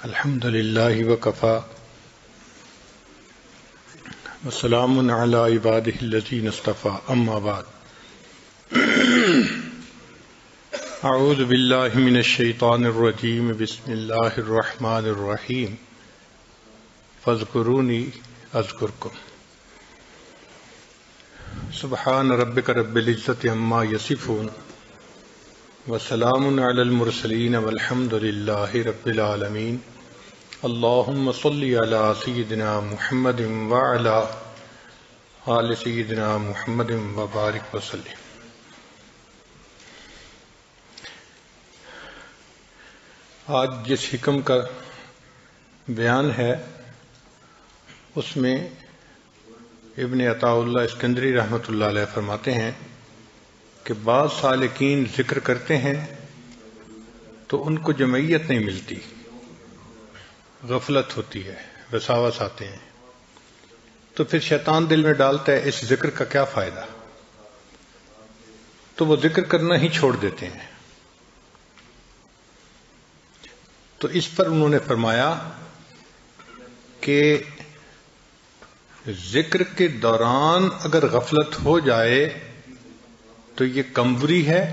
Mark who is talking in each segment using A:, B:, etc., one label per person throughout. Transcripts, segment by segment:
A: الحمد للہ وکفی وسلام علی عبادہ الذین اصطفی اما بعد اعوذ باللہ من الشیطان الرجیم بسم اللہ الرحمن الرحیم فاذکرونی اذکرکم سبحان ربک رب العزۃ عما یصفون وسلام علی المرسلین والحمد للہ رب العالمین اللہم صلی علی سیدنا محمد وعلی آل سیدنا محمد وبارک وسلم۔ آج جس حکم کا بیان ہے اس میں ابن عطاء اللہ اسکندری رحمۃ اللہ علیہ فرماتے ہیں کہ بعض سالکین ذکر کرتے ہیں تو ان کو جمعیت نہیں ملتی، غفلت ہوتی ہے، وساوس آتے ہیں، تو پھر شیطان دل میں ڈالتا ہے اس ذکر کا کیا فائدہ، تو وہ ذکر کرنا ہی چھوڑ دیتے ہیں۔ تو اس پر انہوں نے فرمایا کہ ذکر کے دوران اگر غفلت ہو جائے تو یہ کمزوری ہے،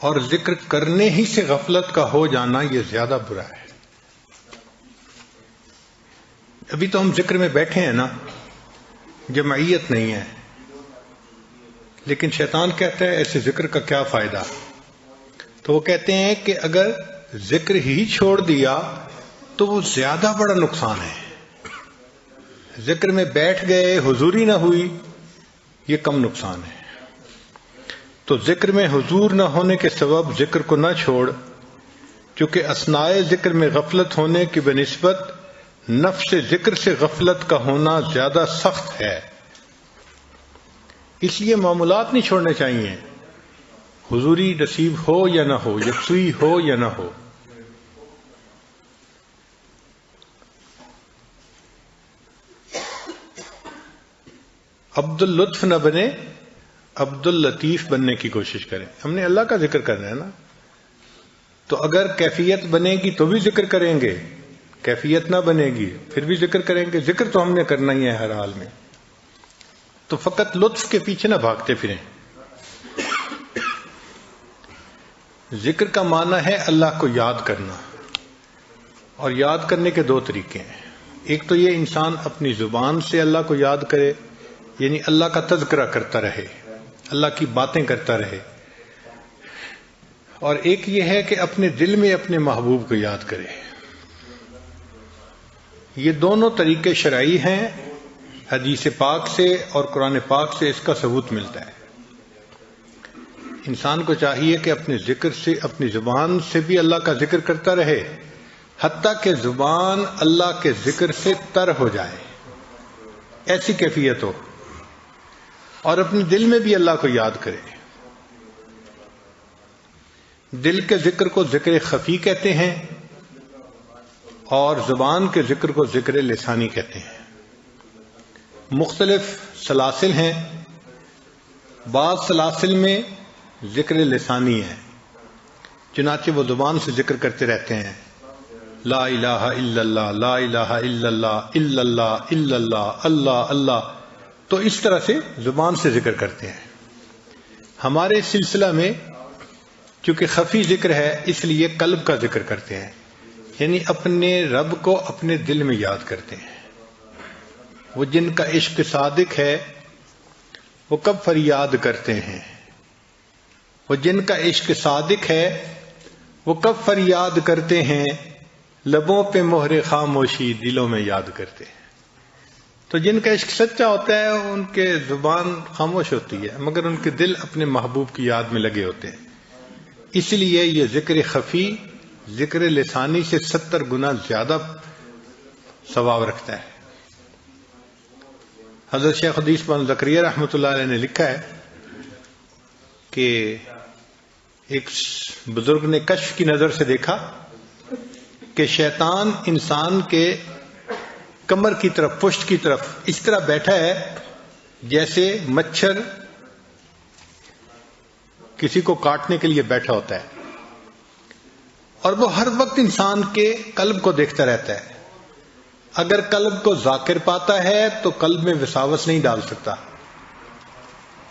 A: اور ذکر کرنے ہی سے غفلت کا ہو جانا یہ زیادہ برا ہے۔ ابھی تو ہم ذکر میں بیٹھے ہیں نا، جمعیت نہیں ہے، لیکن شیطان کہتا ہے ایسے ذکر کا کیا فائدہ؟ تو وہ کہتے ہیں کہ اگر ذکر ہی چھوڑ دیا تو وہ زیادہ بڑا نقصان ہے۔ ذکر میں بیٹھ گئے، حضوری نہ ہوئی، یہ کم نقصان ہے۔ تو ذکر میں حضور نہ ہونے کے سبب ذکر کو نہ چھوڑ، کیونکہ اثناء ذکر میں غفلت ہونے کی بنسبت نفس ذکر سے غفلت کا ہونا زیادہ سخت ہے، اس لیے معمولات نہیں چھوڑنے چاہیے، حضوری نصیب ہو یا نہ ہو، یکسوئی ہو یا نہ ہو۔ عبد اللطف نہ بنے، عبد اللطیف بننے کی کوشش کریں۔ ہم نے اللہ کا ذکر کرنا ہے نا، تو اگر کیفیت بنے گی تو بھی ذکر کریں گے، کیفیت نہ بنے گی پھر بھی ذکر کریں گے۔ ذکر تو ہم نے کرنا ہی ہے ہر حال میں، تو فقط لطف کے پیچھے نہ بھاگتے پھریں۔ ذکر کا معنی ہے اللہ کو یاد کرنا، اور یاد کرنے کے دو طریقے ہیں۔ ایک تو یہ انسان اپنی زبان سے اللہ کو یاد کرے، یعنی اللہ کا تذکرہ کرتا رہے، اللہ کی باتیں کرتا رہے، اور ایک یہ ہے کہ اپنے دل میں اپنے محبوب کو یاد کرے۔ یہ دونوں طریقے شرعی ہیں، حدیث پاک سے اور قرآن پاک سے اس کا ثبوت ملتا ہے۔ انسان کو چاہیے کہ اپنے ذکر سے، اپنی زبان سے بھی اللہ کا ذکر کرتا رہے، حتیٰ کہ زبان اللہ کے ذکر سے تر ہو جائے، ایسی کیفیت ہو، اور اپنے دل میں بھی اللہ کو یاد کرے۔ دل کے ذکر کو ذکر خفی کہتے ہیں، اور زبان کے ذکر کو ذکر لسانی کہتے ہیں۔ مختلف سلاسل ہیں، بعض سلاسل میں ذکر لسانی ہے، چنانچہ وہ زبان سے ذکر کرتے رہتے ہیں، لا الہ الا اللہ، لا الہ الا اللہ، الا اللہ، الا اللہ، اللہ اللہ، تو اس طرح سے زبان سے ذکر کرتے ہیں۔ ہمارے سلسلہ میں چونکہ خفی ذکر ہے، اس لیے قلب کا ذکر کرتے ہیں، یعنی اپنے رب کو اپنے دل میں یاد کرتے ہیں۔ وہ جن کا عشق صادق ہے وہ کب فریاد کرتے ہیں، وہ جن کا عشق صادق ہے وہ کب فریاد کرتے ہیں، لبوں پہ مہر خاموشی دلوں میں یاد کرتے ہیں۔ تو جن کا عشق سچا ہوتا ہے ان کے زبان خاموش ہوتی ہے، مگر ان کے دل اپنے محبوب کی یاد میں لگے ہوتے ہیں۔ اس لیے یہ ذکر خفی ذکر لسانی سے 70 گنا زیادہ ثواب رکھتا ہے۔ حضرت شیخ حدیث بن زکریا رحمۃ اللہ علیہ نے لکھا ہے کہ ایک بزرگ نے کشف کی نظر سے دیکھا کہ شیطان انسان کے کمر کی طرف، پشت کی طرف اس طرح بیٹھا ہے جیسے مچھر کسی کو کاٹنے کے لیے بیٹھا ہوتا ہے، اور وہ ہر وقت انسان کے قلب کو دیکھتا رہتا ہے. اگر قلب کو ذاکر پاتا ہے تو قلب میں وساوس نہیں ڈال سکتا،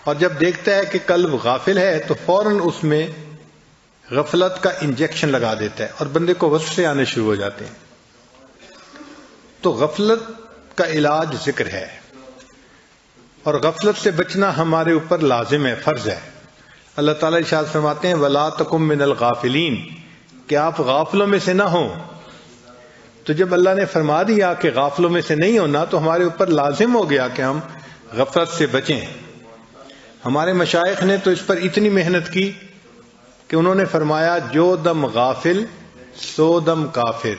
A: اور جب دیکھتا ہے کہ قلب غافل ہے تو فوراً اس میں غفلت کا انجیکشن لگا دیتا ہے اور بندے کو وسوسے آنے شروع ہو جاتے ہیں. تو غفلت کا علاج ذکر ہے، اور غفلت سے بچنا ہمارے اوپر لازم ہے، فرض ہے. اللہ تعالیٰ ارشاد فرماتے ہیں وَلَا تَكُن مِّنَ الْغَافِلِينَ، کہ آپ غافلوں میں سے نہ ہوں. تو جب اللہ نے فرما دیا کہ غافلوں میں سے نہیں ہونا تو ہمارے اوپر لازم ہو گیا کہ ہم غفلت سے بچیں. ہمارے مشائخ نے تو اس پر اتنی محنت کی کہ انہوں نے فرمایا جو دم غافل سو دم کافر.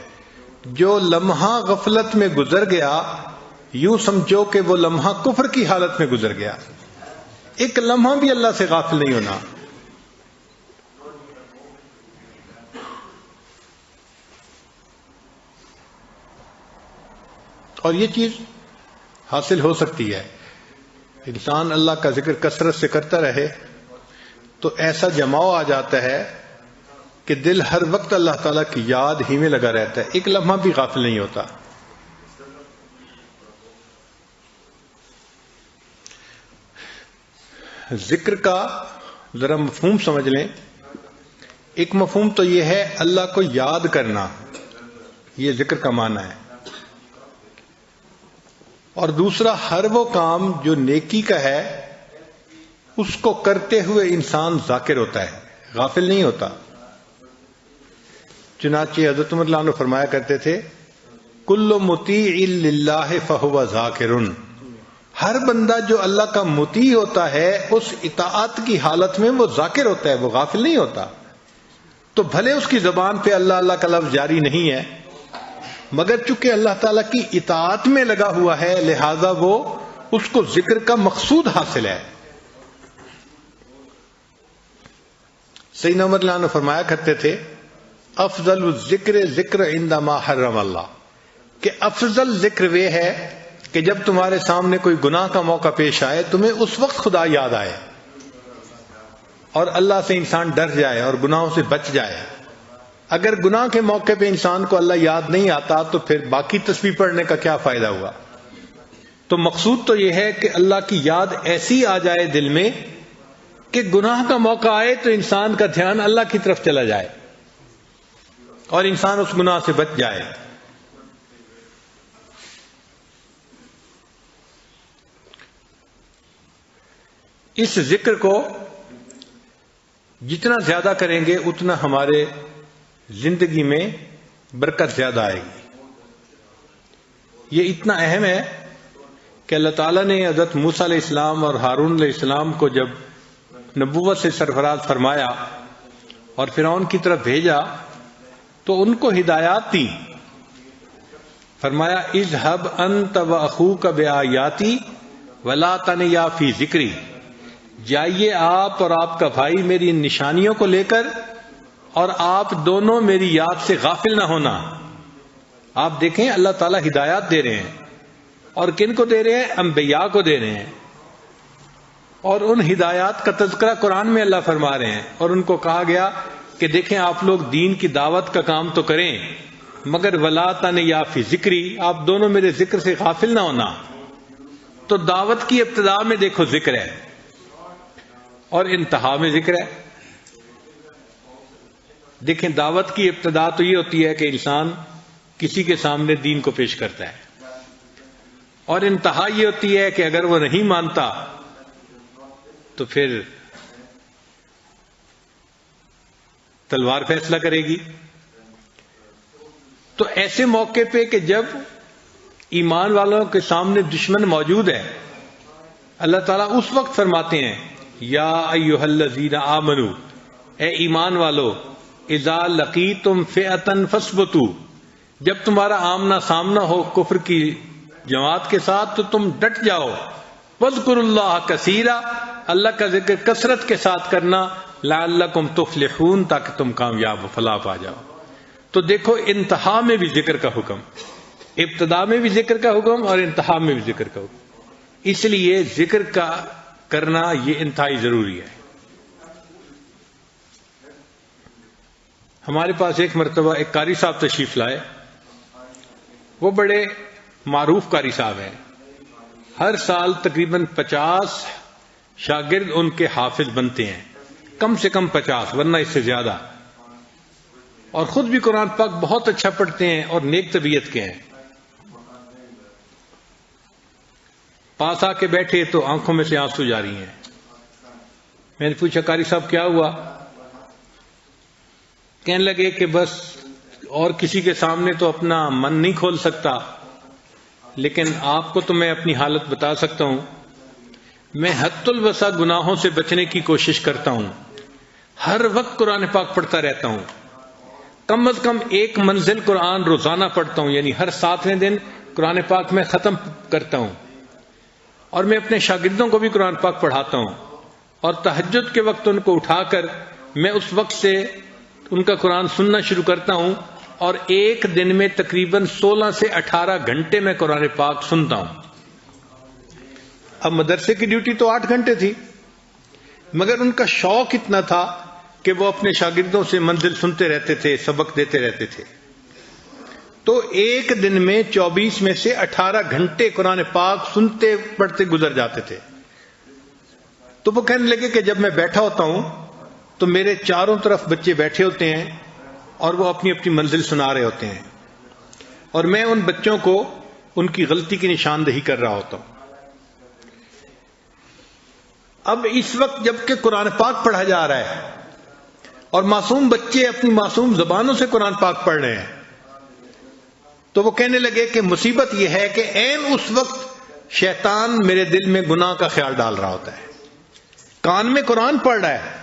A: جو لمحہ غفلت میں گزر گیا یوں سمجھو کہ وہ لمحہ کفر کی حالت میں گزر گیا. ایک لمحہ بھی اللہ سے غافل نہیں ہونا. اور یہ چیز حاصل ہو سکتی ہے. انسان اللہ کا ذکر کثرت سے کرتا رہے تو ایسا جماؤ آ جاتا ہے کہ دل ہر وقت اللہ تعالیٰ کی یاد ہی میں لگا رہتا ہے، ایک لمحہ بھی غافل نہیں ہوتا. ذکر کا ذرا مفہوم سمجھ لیں. ایک مفہوم تو یہ ہے اللہ کو یاد کرنا، یہ ذکر کا معنی ہے. اور دوسرا ہر وہ کام جو نیکی کا ہے اس کو کرتے ہوئے انسان ذاکر ہوتا ہے، غافل نہیں ہوتا. چنانچہ حضرت عمر رضی اللہ عنہ فرمایا کرتے تھے کل مطیع للہ فہو ذاکر. ہر بندہ جو اللہ کا مطیع ہوتا ہے اس اطاعت کی حالت میں وہ ذاکر ہوتا ہے، وہ غافل نہیں ہوتا. تو بھلے اس کی زبان پہ اللہ اللہ کا لفظ جاری نہیں ہے، مگر چونکہ اللہ تعالیٰ کی اطاعت میں لگا ہوا ہے لہذا وہ اس کو ذکر کا مقصود حاصل ہے. سیدنا عمر رضی اللہ عنہ فرمایا کرتے تھے افضل الذکر ذکر عندما حرم اللہ، کہ افضل ذکر وہ ہے کہ جب تمہارے سامنے کوئی گناہ کا موقع پیش آئے تمہیں اس وقت خدا یاد آئے اور اللہ سے انسان ڈر جائے اور گناہوں سے بچ جائے. اگر گناہ کے موقع پہ انسان کو اللہ یاد نہیں آتا تو پھر باقی تسبیح پڑھنے کا کیا فائدہ ہوا. تو مقصود تو یہ ہے کہ اللہ کی یاد ایسی آ جائے دل میں کہ گناہ کا موقع آئے تو انسان کا دھیان اللہ کی طرف چلا جائے اور انسان اس گناہ سے بچ جائے. اس ذکر کو جتنا زیادہ کریں گے اتنا ہمارے زندگی میں برکت زیادہ آئے گی. یہ اتنا اہم ہے کہ اللہ تعالیٰ نے حضرت موسیٰ علیہ السلام اور ہارون علیہ السلام کو جب نبوت سے سرفراز فرمایا اور فرعون کی طرف بھیجا تو ان کو ہدایات دی. فرمایا اذهب انت واخوک بآیاتی ولا تنیا فی ذکری، جائیے آپ اور آپ کا بھائی میری ان نشانیوں کو لے کر اور آپ دونوں میری یاد سے غافل نہ ہونا. آپ دیکھیں اللہ تعالیٰ ہدایات دے رہے ہیں اور کن کو دے رہے ہیں؟ انبیاء کو دے رہے ہیں. اور ان ہدایات کا تذکرہ قرآن میں اللہ فرما رہے ہیں اور ان کو کہا گیا کہ دیکھیں آپ لوگ دین کی دعوت کا کام تو کریں مگر ولا تنیا فی ذکری، آپ دونوں میرے ذکر سے غافل نہ ہونا. تو دعوت کی ابتدا میں دیکھو ذکر ہے اور انتہا میں ذکر ہے. دیکھیں دعوت کی ابتدا تو یہ ہوتی ہے کہ انسان کسی کے سامنے دین کو پیش کرتا ہے اور انتہا یہ ہوتی ہے کہ اگر وہ نہیں مانتا تو پھر تلوار فیصلہ کرے گی. تو ایسے موقع پہ کہ جب ایمان والوں کے سامنے دشمن موجود ہے اللہ تعالیٰ اس وقت فرماتے ہیں یا ایھا الذین آمنوا، اے ایمان والو، اذا لقیتم فئۃ فاثبتوا، جب تمہارا آمنا سامنا ہو کفر کی جماعت کے ساتھ تو تم ڈٹ جاؤ. واذکروا اللہ کثیرا، اللہ کا ذکر کثرت کے ساتھ کرنا، لعلکم تفلحون، تاکہ تم کامیاب و فلاح پا جاؤ. تو دیکھو انتہا میں بھی ذکر کا حکم، ابتدا میں بھی ذکر کا حکم اور انتہا میں بھی ذکر کا حکم. اس لیے ذکر کا کرنا یہ انتہائی ضروری ہے. ہمارے پاس ایک مرتبہ ایک قاری صاحب تشریف لائے. وہ بڑے معروف قاری صاحب ہیں. ہر سال تقریباً 50 شاگرد ان کے حافظ بنتے ہیں، کم سے کم 50 ورنہ اس سے زیادہ. اور خود بھی قرآن پاک بہت اچھا پڑھتے ہیں اور نیک طبیعت کے ہیں. پاس آ کے بیٹھے تو آنکھوں میں سے آنسو جاری ہیں. میں نے پوچھا قاری صاحب کیا ہوا؟ کہنے لگے کہ بس اور کسی کے سامنے تو اپنا من نہیں کھول سکتا، لیکن آپ کو تو میں اپنی حالت بتا سکتا ہوں. میں حد الوسع گناہوں سے بچنے کی کوشش کرتا ہوں، ہر وقت قرآن پاک پڑھتا رہتا ہوں. کم از کم ایک منزل قرآن روزانہ پڑھتا ہوں، یعنی ہر 7ویں دن قرآن پاک میں ختم کرتا ہوں. اور میں اپنے شاگردوں کو بھی قرآن پاک پڑھاتا ہوں، اور تہجد کے وقت ان کو اٹھا کر میں اس وقت سے ان کا قرآن سننا شروع کرتا ہوں، اور ایک دن میں تقریباً 16 سے 18 گھنٹے میں قرآن پاک سنتا ہوں. اب مدرسے کی ڈیوٹی تو 8 گھنٹے تھی، مگر ان کا شوق اتنا تھا کہ وہ اپنے شاگردوں سے منزل سنتے رہتے تھے، سبق دیتے رہتے تھے. تو ایک دن میں 24 میں سے 18 گھنٹے قرآن پاک سنتے پڑھتے گزر جاتے تھے. تو وہ کہنے لگے کہ جب میں بیٹھا ہوتا ہوں تو میرے چاروں طرف بچے بیٹھے ہوتے ہیں اور وہ اپنی اپنی منزل سنا رہے ہوتے ہیں، اور میں ان بچوں کو ان کی غلطی کی نشاندہی کر رہا ہوتا ہوں. اب اس وقت جب کہ قرآن پاک پڑھا جا رہا ہے اور معصوم بچے اپنی معصوم زبانوں سے قرآن پاک پڑھ رہے ہیں، تو وہ کہنے لگے کہ مصیبت یہ ہے کہ عین اس وقت شیطان میرے دل میں گناہ کا خیال ڈال رہا ہوتا ہے. کان میں قرآن پڑھ رہا ہے،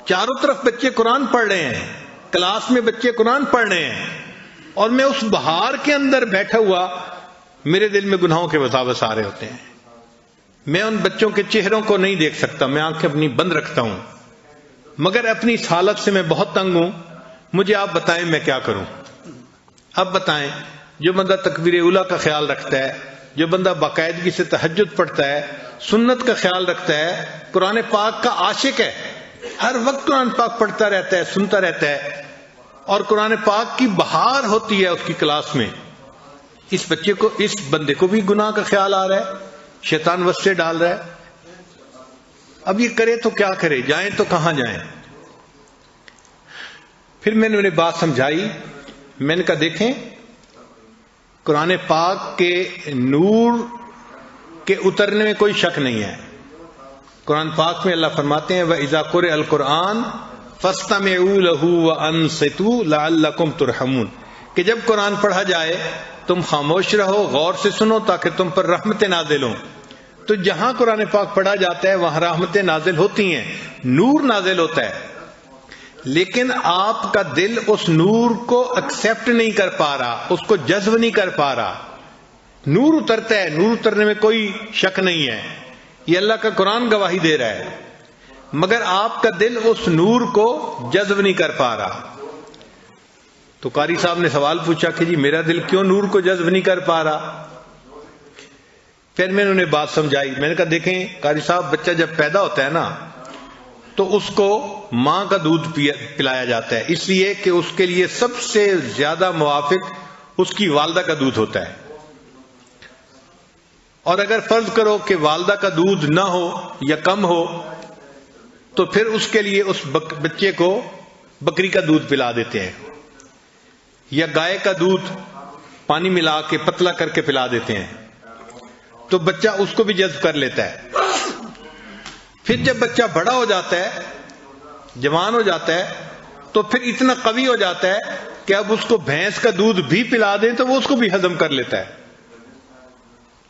A: چاروں طرف بچے قرآن پڑھ رہے ہیں، کلاس میں بچے قرآن پڑھ رہے ہیں، اور میں اس بہار کے اندر بیٹھا ہوا میرے دل میں گناہوں کے وساوس آ رہے ہوتے ہیں. میں ان بچوں کے چہروں کو نہیں دیکھ سکتا، میں آنکھیں اپنی بند رکھتا ہوں، مگر اپنی اس حالت سے میں بہت تنگ ہوں. مجھے آپ بتائیں میں کیا کروں؟ اب بتائیں، جو بندہ تکبیر اولیٰ کا خیال رکھتا ہے، جو بندہ باقاعدگی سے تہجد پڑھتا ہے، سنت کا خیال رکھتا ہے، قرآن پاک کا عاشق ہے، ہر وقت قرآن پاک پڑھتا رہتا ہے، سنتا رہتا ہے، اور قرآن پاک کی بہار ہوتی ہے اس کی کلاس میں، اس بچے کو، اس بندے کو بھی گناہ کا خیال آ رہا ہے، شیطان وسوسے ڈال رہا ہے. اب یہ کرے تو کیا کرے، جائیں تو کہاں جائیں؟ پھر میں نے انہیں بات سمجھائی. میں نے کہا دیکھیں، قرآن پاک کے نور کے اترنے میں کوئی شک نہیں ہے. قرآن پاک میں اللہ فرماتے ہیں وَإِذَا قُرِئَ الْقُرْآنُ فَاسْتَمِعُوا لَهُ وَأَنصِتُوا لَعَلَّكُمْ تُرْحَمُونَ، کہ جب قرآن پڑھا جائے تم خاموش رہو، غور سے سنو تاکہ تم پر رحمتیں نازل ہوں. تو جہاں قرآن پاک پڑھا جاتا ہے وہاں رحمتیں نازل ہوتی ہیں، نور نازل ہوتا ہے، لیکن آپ کا دل اس نور کو ایکسپٹ نہیں کر پا رہا، اس کو جذب نہیں کر پا رہا. نور اترتا ہے، نور اترنے میں کوئی شک نہیں ہے، یہ اللہ کا قرآن گواہی دے رہا ہے، مگر آپ کا دل اس نور کو جذب نہیں کر پا رہا. تو قاری صاحب نے سوال پوچھا کہ جی میرا دل کیوں نور کو جذب نہیں کر پا رہا؟ پھر میں نے انہیں بات سمجھائی. میں نے کہا دیکھیں قاری صاحب، بچہ جب پیدا ہوتا ہے نا تو اس کو ماں کا دودھ پلایا جاتا ہے، اس لیے کہ اس کے لیے سب سے زیادہ موافق اس کی والدہ کا دودھ ہوتا ہے. اور اگر فرض کرو کہ والدہ کا دودھ نہ ہو یا کم ہو تو پھر اس کے لیے اس بچے کو بکری کا دودھ پلا دیتے ہیں، یا گائے کا دودھ پانی ملا کے پتلا کر کے پلا دیتے ہیں، تو بچہ اس کو بھی جذب کر لیتا ہے. پھر جب بچہ بڑا ہو جاتا ہے، جوان ہو جاتا ہے، تو پھر اتنا قوی ہو جاتا ہے کہ اب اس کو بھینس کا دودھ بھی پلا دیں تو وہ اس کو بھی ہضم کر لیتا ہے.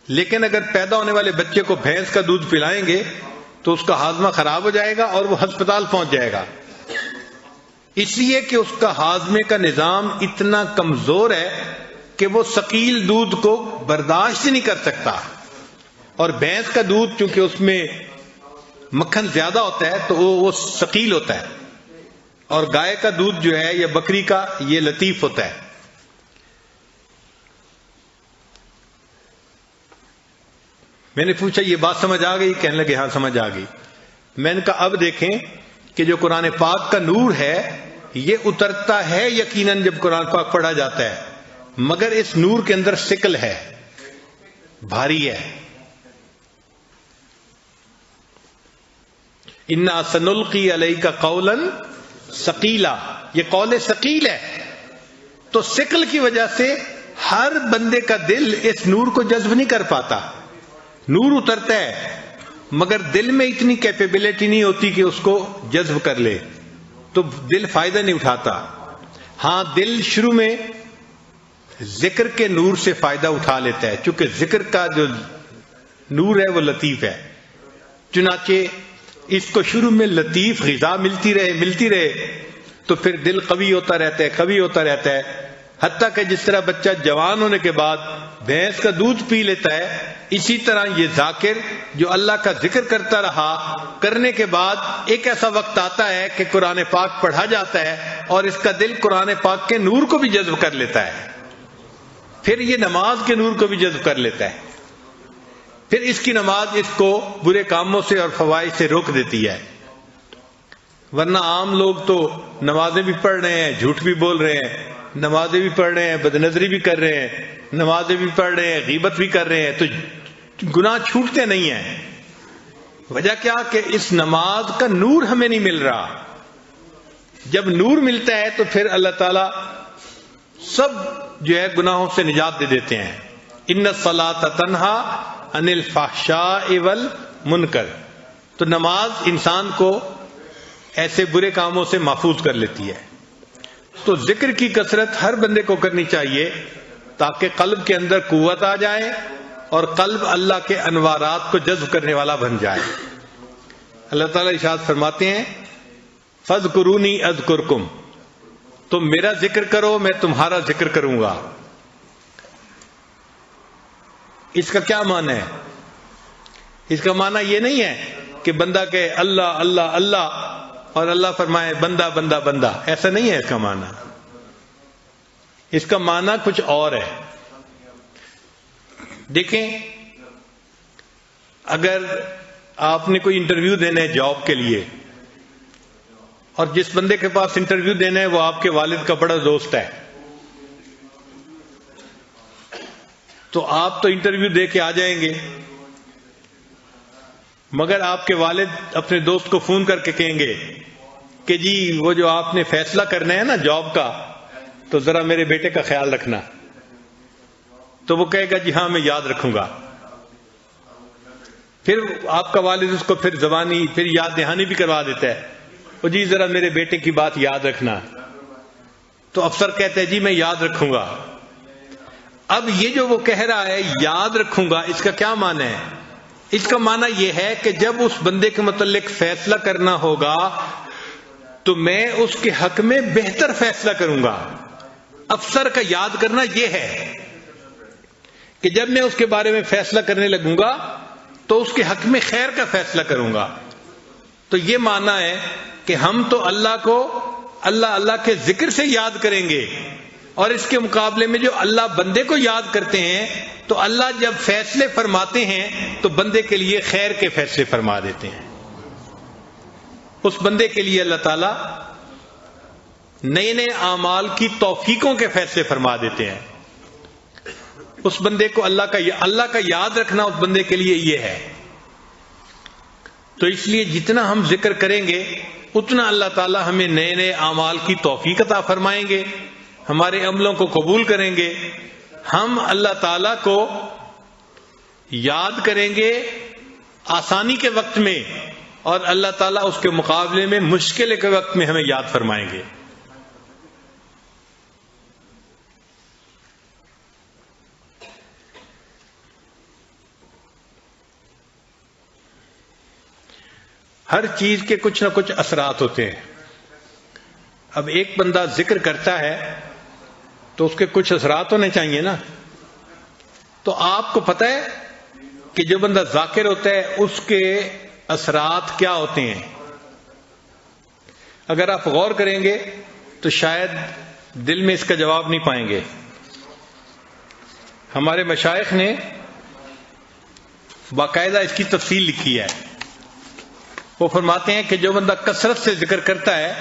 A: لیکن اگر پیدا ہونے والے بچے کو بھینس کا دودھ پلائیں گے تو اس کا ہاضمہ خراب ہو جائے گا اور وہ ہسپتال پہنچ جائے گا، اس لیے کہ اس کا ہاضمے کا نظام اتنا کمزور ہے کہ وہ ثقیل دودھ کو برداشت نہیں کر سکتا. اور بھینس کا دودھ چونکہ اس میں مکھن زیادہ ہوتا ہے تو وہ ثقیل ہوتا ہے، اور گائے کا دودھ جو ہے یا بکری کا یہ لطیف ہوتا ہے. میں نے پوچھا یہ بات سمجھ آ گئی؟ کہنے لگے ہاں سمجھ آ گئی. میں نے کہا اب دیکھیں کہ جو قرآن پاک کا نور ہے یہ اترتا ہے یقیناً جب قرآن پاک پڑھا جاتا ہے، مگر اس نور کے اندر ثقل ہے، بھاری ہے. انا سنلقی علیک قولا ثقیلا، یہ قول ثقیل ہے. تو ثقل کی وجہ سے ہر بندے کا دل اس نور کو جذب نہیں کر پاتا. نور اترتا ہے مگر دل میں اتنی کیپیبلٹی نہیں ہوتی کہ اس کو جذب کر لے، تو دل فائدہ نہیں اٹھاتا. ہاں دل شروع میں ذکر کے نور سے فائدہ اٹھا لیتا ہے، چونکہ ذکر کا جو نور ہے وہ لطیف ہے. چنانچہ اس کو شروع میں لطیف غذا ملتی رہے تو پھر دل قوی ہوتا رہتا ہے، حتیٰ کہ جس طرح بچہ جوان ہونے کے بعد بھینس کا دودھ پی لیتا ہے، اسی طرح یہ ذاکر جو اللہ کا ذکر کرتا رہا، کرنے کے بعد ایک ایسا وقت آتا ہے کہ قرآن پاک پڑھا جاتا ہے اور اس کا دل قرآن پاک کے نور کو بھی جذب کر لیتا ہے. پھر یہ نماز کے نور کو بھی جذب کر لیتا ہے. پھر اس کی نماز اس کو برے کاموں سے اور فوائد سے روک دیتی ہے. ورنہ عام لوگ تو نمازیں بھی پڑھ رہے ہیں، جھوٹ بھی بول رہے ہیں، نمازیں بھی پڑھ رہے ہیں، بدنظری بھی کر رہے ہیں، نمازیں بھی پڑھ رہے ہیں، غیبت بھی کر رہے ہیں، تو گناہ چھوٹتے نہیں ہیں. وجہ کیا کہ اس نماز کا نور ہمیں نہیں مل رہا. جب نور ملتا ہے تو پھر اللہ تعالی سب جو ہے گناہوں سے نجات دے دیتے ہیں. ان الصلاۃ تنہا عن الفحشاء والمنکر. تو نماز انسان کو ایسے برے کاموں سے محفوظ کر لیتی ہے. تو ذکر کی کثرت ہر بندے کو کرنی چاہیے تاکہ قلب کے اندر قوت آ جائے اور قلب اللہ کے انوارات کو جذب کرنے والا بن جائے. اللہ تعالیٰ ارشاد فرماتے ہیں فاذکرونی اذکرکم، تم میرا ذکر کرو میں تمہارا ذکر کروں گا. اس کا کیا معنی ہے؟ اس کا معنی یہ نہیں ہے کہ بندہ کہے اللہ اللہ اللہ اور اللہ فرمائے بندہ بندہ بندہ، ایسا نہیں ہے اس کا معنی. اس کا معنی کچھ اور ہے. دیکھیں، اگر آپ نے کوئی انٹرویو دینا ہے جاب کے لیے اور جس بندے کے پاس انٹرویو دینا ہے وہ آپ کے والد کا بڑا دوست ہے، تو آپ تو انٹرویو دے کے آ جائیں گے، مگر آپ کے والد اپنے دوست کو فون کر کے کہیں گے کہ جی وہ جو آپ نے فیصلہ کرنا ہے نا جاب کا، تو ذرا میرے بیٹے کا خیال رکھنا. تو وہ کہے گا جی ہاں میں یاد رکھوں گا. پھر آپ کا والد اس کو پھر زبانی پھر یاد دہانی بھی کروا دیتا ہے، وہ جی ذرا میرے بیٹے کی بات یاد رکھنا. تو افسر کہتے ہیں جی میں یاد رکھوں گا. اب یہ جو وہ کہہ رہا ہے یاد رکھوں گا، اس کا کیا معنی ہے؟ اس کا معنی یہ ہے کہ جب اس بندے کے متعلق فیصلہ کرنا ہوگا تو میں اس کے حق میں بہتر فیصلہ کروں گا. افسر کا یاد کرنا یہ ہے کہ جب میں اس کے بارے میں فیصلہ کرنے لگوں گا تو اس کے حق میں خیر کا فیصلہ کروں گا. تو یہ معنی ہے کہ ہم تو اللہ کو اللہ کے ذکر سے یاد کریں گے، اور اس کے مقابلے میں جو اللہ بندے کو یاد کرتے ہیں تو اللہ جب فیصلے فرماتے ہیں تو بندے کے لیے خیر کے فیصلے فرما دیتے ہیں. اس بندے کے لیے اللہ تعالیٰ نئے نئے اعمال کی توفیقوں کے فیصلے فرما دیتے ہیں. اس بندے کو اللہ کا یاد رکھنا اس بندے کے لیے یہ ہے. تو اس لیے جتنا ہم ذکر کریں گے اتنا اللہ تعالیٰ ہمیں نئے نئے اعمال کی توفیق عطا فرمائیں گے، ہمارے عملوں کو قبول کریں گے. ہم اللہ تعالیٰ کو یاد کریں گے آسانی کے وقت میں، اور اللہ تعالیٰ اس کے مقابلے میں مشکل کے وقت میں ہمیں یاد فرمائیں گے. ہر چیز کے کچھ نہ کچھ اثرات ہوتے ہیں. اب ایک بندہ ذکر کرتا ہے تو اس کے کچھ اثرات ہونے چاہیے نا. تو آپ کو پتہ ہے کہ جو بندہ ذاکر ہوتا ہے اس کے اثرات کیا ہوتے ہیں؟ اگر آپ غور کریں گے تو شاید دل میں اس کا جواب نہیں پائیں گے. ہمارے مشائخ نے باقاعدہ اس کی تفصیل لکھی ہے. وہ فرماتے ہیں کہ جو بندہ کثرت سے ذکر کرتا ہے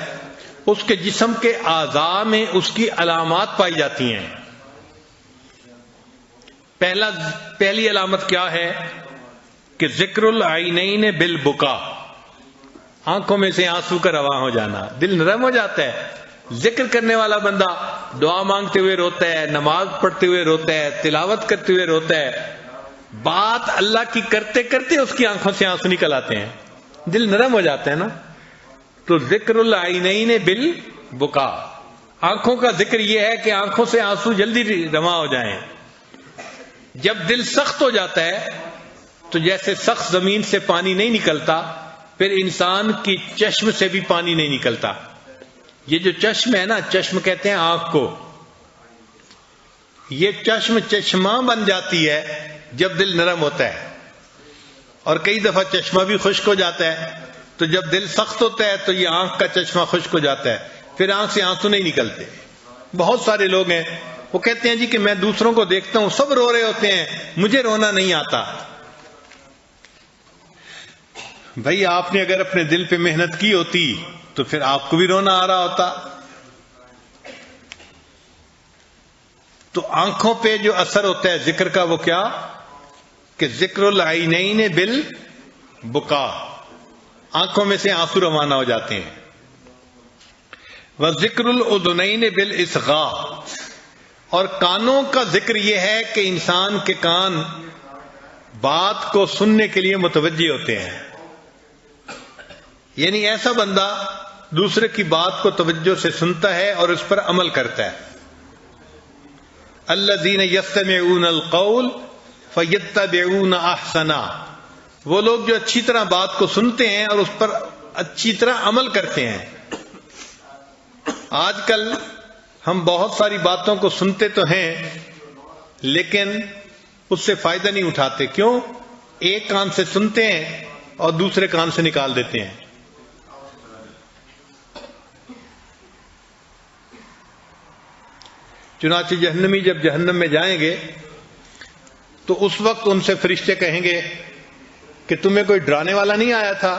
A: اس کے جسم کے اعضاء میں اس کی علامات پائی جاتی ہیں. پہلی علامت کیا ہے کہ ذکر العینین بالبکا، آنکھوں میں سے آنسو کا رواں ہو جانا، دل نرم ہو جاتا ہے. ذکر کرنے والا بندہ دعا مانگتے ہوئے روتا ہے، نماز پڑھتے ہوئے روتا ہے، تلاوت کرتے ہوئے روتا ہے، بات اللہ کی کرتے کرتے اس کی آنکھوں سے آنسو نکل آتے ہیں، دل نرم ہو جاتا ہے نا. تو ذکر العینین بالبکا، آنکھوں کا ذکر یہ ہے کہ آنکھوں سے آنسو جلدی رواں ہو جائیں. جب دل سخت ہو جاتا ہے تو جیسے سخت زمین سے پانی نہیں نکلتا، پھر انسان کی چشم سے بھی پانی نہیں نکلتا. یہ جو چشم ہے نا، چشم کہتے ہیں آنکھ کو، یہ چشم چشمہ بن جاتی ہے جب دل نرم ہوتا ہے، اور کئی دفعہ چشمہ بھی خشک ہو جاتا ہے. تو جب دل سخت ہوتا ہے تو یہ آنکھ کا چشمہ خشک ہو جاتا ہے، پھر آنکھ سے آنسو نہیں نکلتے. بہت سارے لوگ ہیں وہ کہتے ہیں جی کہ میں دوسروں کو دیکھتا ہوں سب رو رہے ہوتے ہیں، مجھے رونا نہیں آتا. بھائی آپ نے اگر اپنے دل پہ محنت کی ہوتی تو پھر آپ کو بھی رونا آ رہا ہوتا. تو آنکھوں پہ جو اثر ہوتا ہے ذکر کا وہ کیا کہ ذکر العینین بالبکا، آنکھوں میں سے آنسو روانہ ہو جاتے ہیں. وذکر الاذنین بالاصغاء، اور کانوں کا ذکر یہ ہے کہ انسان کے کان بات کو سننے کے لیے متوجہ ہوتے ہیں. یعنی ایسا بندہ دوسرے کی بات کو توجہ سے سنتا ہے اور اس پر عمل کرتا ہے. الذین یستمعون القول فیتبعون احسنا، وہ لوگ جو اچھی طرح بات کو سنتے ہیں اور اس پر اچھی طرح عمل کرتے ہیں. آج کل ہم بہت ساری باتوں کو سنتے تو ہیں لیکن اس سے فائدہ نہیں اٹھاتے. کیوں؟ ایک کان سے سنتے ہیں اور دوسرے کان سے نکال دیتے ہیں. چنانچہ جہنمی جب جہنم میں جائیں گے تو اس وقت ان سے فرشتے کہیں گے کہ تمہیں کوئی ڈرانے والا نہیں آیا تھا،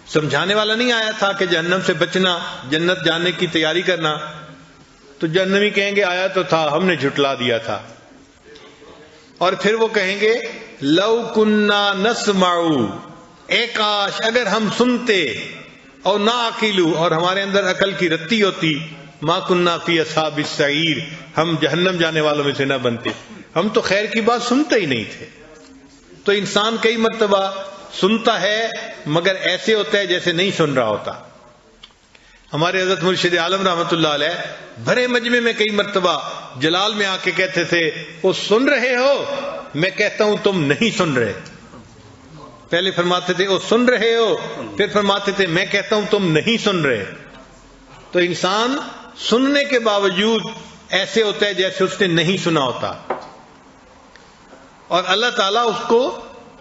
A: سمجھانے والا نہیں آیا تھا کہ جہنم سے بچنا، جنت جانے کی تیاری کرنا؟ تو جہنمی کہیں گے آیا تو تھا، ہم نے جھٹلا دیا تھا. اور پھر وہ کہیں گے لو کننا نسمع، اے کاش اگر ہم سنتے، اور نہ عقیلو، اور ہمارے اندر عقل کی رتی ہوتی، ما کننا فی اصحاب السعیر، ہم جہنم جانے والوں میں سے نہ بنتے. ہم تو خیر کی بات سنتے ہی نہیں تھے. تو انسان کئی مرتبہ سنتا ہے مگر ایسے ہوتا ہے جیسے نہیں سن رہا ہوتا. ہمارے حضرت مرشد عالم رحمۃ اللہ علیہ بھرے مجمع میں کئی مرتبہ جلال میں آ کے کہتے تھے وہ سن رہے ہو؟ میں کہتا ہوں تم نہیں سن رہے. پہلے فرماتے تھے وہ سن رہے ہو، پھر فرماتے تھے میں کہتا ہوں تم نہیں سن رہے. تو انسان سننے کے باوجود ایسے ہوتا ہے جیسے اس نے نہیں سنا ہوتا، اور اللہ تعالیٰ اس کو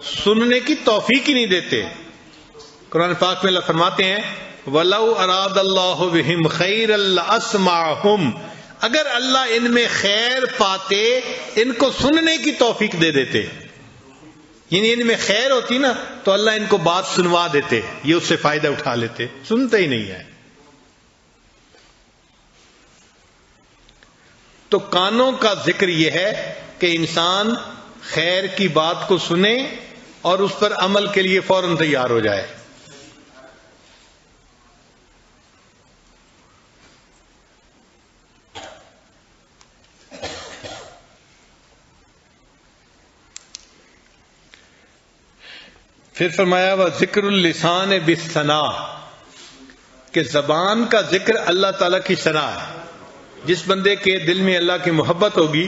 A: سننے کی توفیق ہی نہیں دیتے. قرآن پاک میں اللہ فرماتے ہیں وَلَوْ أَرَادَ اللَّهُ بِهِمْ خَيْرًا لَأَسْمَعَهُمْ، اگر اللہ ان میں خیر پاتے ان کو سننے کی توفیق دے دیتے، یعنی ان میں خیر ہوتی نا تو اللہ ان کو بات سنوا دیتے، یہ اس سے فائدہ اٹھا لیتے. سنتے ہی نہیں ہے. تو کانوں کا ذکر یہ ہے کہ انسان خیر کی بات کو سنے اور اس پر عمل کے لیے فوراً تیار ہو جائے. پھر فرمایا وہ ذکر اللسان بالثناء، کہ زبان کا ذکر اللہ تعالیٰ کی ثنا ہے. جس بندے کے دل میں اللہ کی محبت ہوگی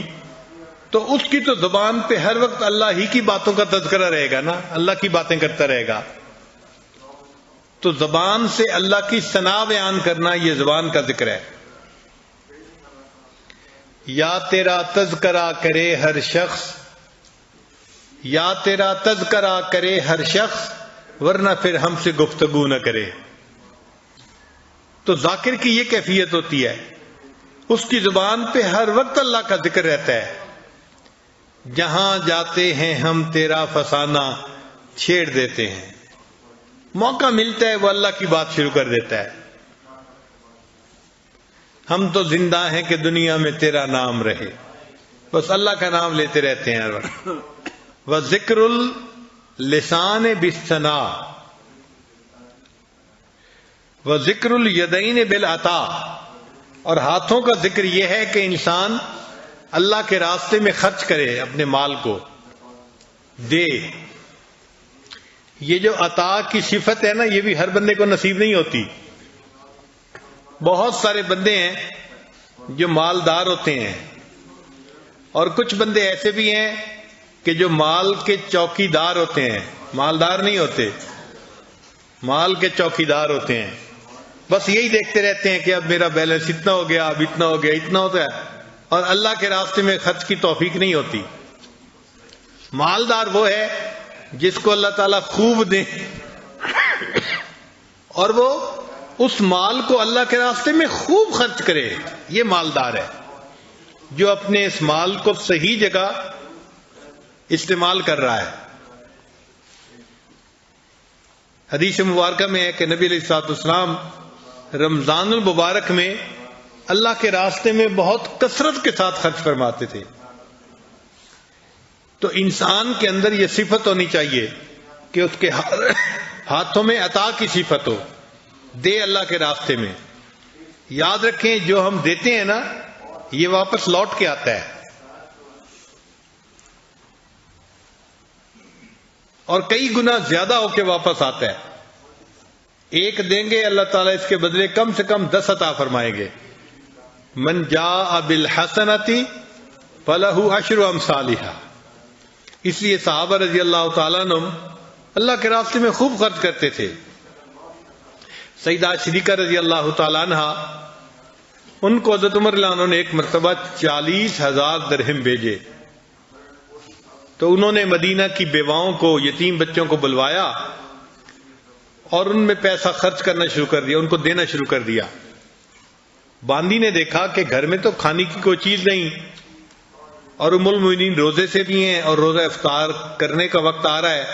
A: تو اس کی تو زبان پہ ہر وقت اللہ ہی کی باتوں کا تذکرہ رہے گا نا، اللہ کی باتیں کرتا رہے گا. تو زبان سے اللہ کی ثنا بیان کرنا یہ زبان کا ذکر ہے. یا تیرا تذکرہ کرے ہر شخص، یا تیرا تذکرہ کرے ہر شخص، ورنہ پھر ہم سے گفتگو نہ کرے. تو ذاکر کی یہ کیفیت ہوتی ہے، اس کی زبان پہ ہر وقت اللہ کا ذکر رہتا ہے. جہاں جاتے ہیں ہم تیرا فسانہ چھیڑ دیتے ہیں، موقع ملتا ہے وہ اللہ کی بات شروع کر دیتا ہے. ہم تو زندہ ہیں کہ دنیا میں تیرا نام رہے، بس اللہ کا نام لیتے رہتے ہیں ہر وقت۔ وذکر اللسان بالثناء وذکر الیدین بالعطاء، اور ہاتھوں کا ذکر یہ ہے کہ انسان اللہ کے راستے میں خرچ کرے، اپنے مال کو دے۔ یہ جو عطا کی صفت ہے نا، یہ بھی ہر بندے کو نصیب نہیں ہوتی۔ بہت سارے بندے ہیں جو مالدار ہوتے ہیں، اور کچھ بندے ایسے بھی ہیں کہ جو مال کے چوکی دار ہوتے ہیں، مالدار نہیں ہوتے، مال کے چوکی دار ہوتے ہیں۔ بس یہی دیکھتے رہتے ہیں کہ اب میرا بیلنس اتنا ہو گیا، اب اتنا ہو گیا، اتنا ہوتا ہے، اور اللہ کے راستے میں خرچ کی توفیق نہیں ہوتی۔ مالدار وہ ہے جس کو اللہ تعالیٰ خوب دے اور وہ اس مال کو اللہ کے راستے میں خوب خرچ کرے، یہ مالدار ہے جو اپنے اس مال کو صحیح جگہ استعمال کر رہا ہے۔ حدیث مبارکہ میں ہے کہ نبی علیہ الصلوۃ والسلام رمضان المبارک میں اللہ کے راستے میں بہت کثرت کے ساتھ خرچ فرماتے تھے۔ تو انسان کے اندر یہ صفت ہونی چاہیے کہ اس کے ہاتھوں میں عطا کی صفت ہو، دے اللہ کے راستے میں۔ یاد رکھیں جو ہم دیتے ہیں نا، یہ واپس لوٹ کے آتا ہے، اور کئی گنا زیادہ ہو کے واپس آتا ہے۔ ایک دیں گے، اللہ تعالیٰ اس کے بدلے کم سے کم 10 عطا فرمائیں گے۔ من جاء بالحسنۃ فلہ عشر امثالھا۔ اس لیے صحابہ رضی اللہ تعالیٰ عنہ اللہ کے راستے میں خوب خرچ کرتے تھے۔ سیدہ صدیقہ رضی اللہ تعالیٰ عنہ، ان کو حضرت عمر رضی اللہ عنہ نے ایک مرتبہ 40,000 درہم بھیجے، تو انہوں نے مدینہ کی بیواؤں کو، یتیم بچوں کو بلوایا اور ان میں پیسہ خرچ کرنا شروع کر دیا، ان کو دینا شروع کر دیا۔ باندی نے دیکھا کہ گھر میں تو کھانے کی کوئی چیز نہیں، اور ام المؤمنین روزے سے بھی ہیں اور روزہ افطار کرنے کا وقت آ رہا ہے،